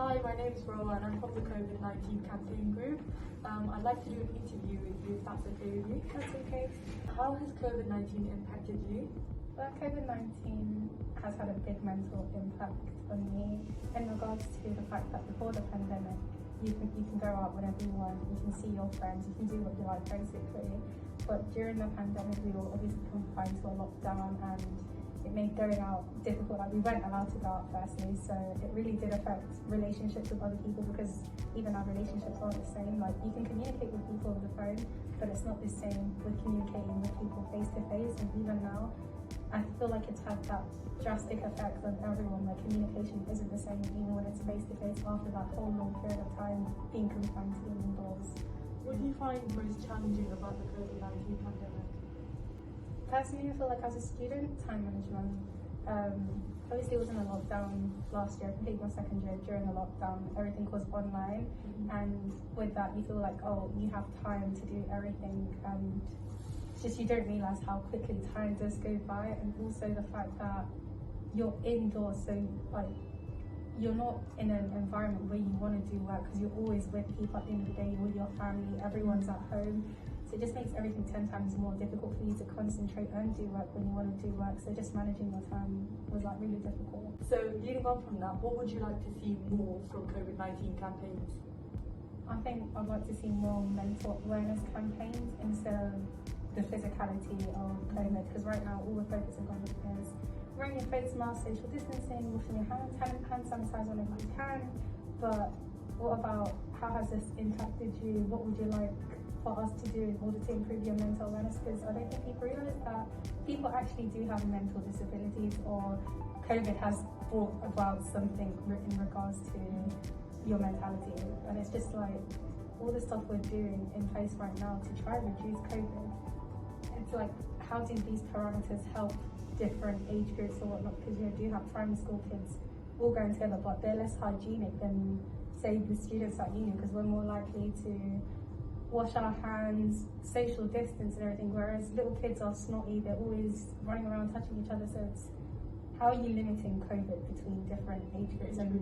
Hi, my name is Roa and I'm from the COVID-19 campaign group. I'd like to do an interview with you if that's okay with you. That's okay. How has COVID-19 impacted you? Well, COVID-19 has had a big mental impact on me in regards to the fact that before the pandemic, you can go out whenever you want, you can see your friends, you can do what you like basically. But during the pandemic, we were obviously confined to a lockdown and it made going out difficult. Like, we weren't allowed to go out firstly, so it really did affect relationships with other people because even our relationships aren't the same. Like, you can communicate with people over the phone, but it's not the same with communicating with people face to face. And even now, I feel like it's had that drastic effect on everyone. Like, communication isn't the same even when it's face to face after that whole long period of time being confined to being indoors. What do you find most challenging about the COVID-19 pandemic? Personally, I feel like as a student, time management. Obviously, it was in a lockdown last year. I completed my second year during the lockdown. Everything was online, and with that, you feel like, oh, you have time to do everything, and just you don't realize how quickly time does go by. And also the fact that you're indoors, so like you're not in an environment where you want to do work because you're always with people at the end of the day. You're with your family, everyone's at home. So it just makes everything 10 times more difficult for you to concentrate and do work when you want to do work. So just managing your time was like really difficult. So leading on from that, what would you like to see more from COVID-19 campaigns? I think I'd like to see more mental awareness campaigns instead of the physicality of COVID, because right now all we're focusing on is wearing your face mask, social distancing, washing your hands, hand sanitizer whenever you can. But what about how has this impacted you? What would you like for us to do in order to improve your mental awareness? Because I don't think people realise that people actually do have mental disabilities, or COVID has brought about something in regards to your mentality. And it's just like all the stuff we're doing in place right now to try and reduce COVID. It's like, how do these parameters help different age groups or whatnot? Because you do have primary school kids all going together, but they're less hygienic than, say, the students at uni, because we're more likely to wash our hands, social distance and everything, whereas little kids are snotty, they're always running around touching each other. So it's, how are you limiting COVID between different age groups? And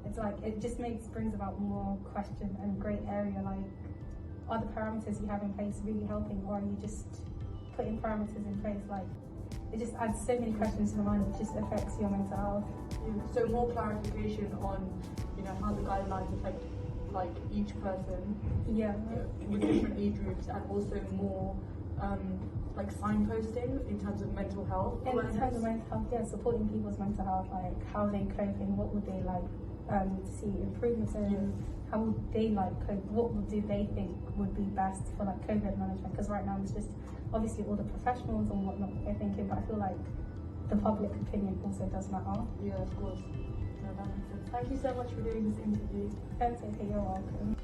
it's like, it just brings about more question and grey area, like, are the parameters you have in place really helping, or are you just putting parameters in place? Like, it just adds so many questions to the mind, it just affects your mental health. So more clarification on, how the guidelines affect like each person, with different age groups, and also more like signposting in terms of mental health. In terms of mental health, yeah, supporting people's mental health, like how they coping, what would they like see improvements in, how would they like cope, what do they think would be best for like COVID management? Because right now it's just obviously all the professionals and whatnot they're thinking, but I feel like the public opinion also does matter. Yeah, of course. No, that makes sense. Thank you so much for doing this interview. That's okay, you're welcome.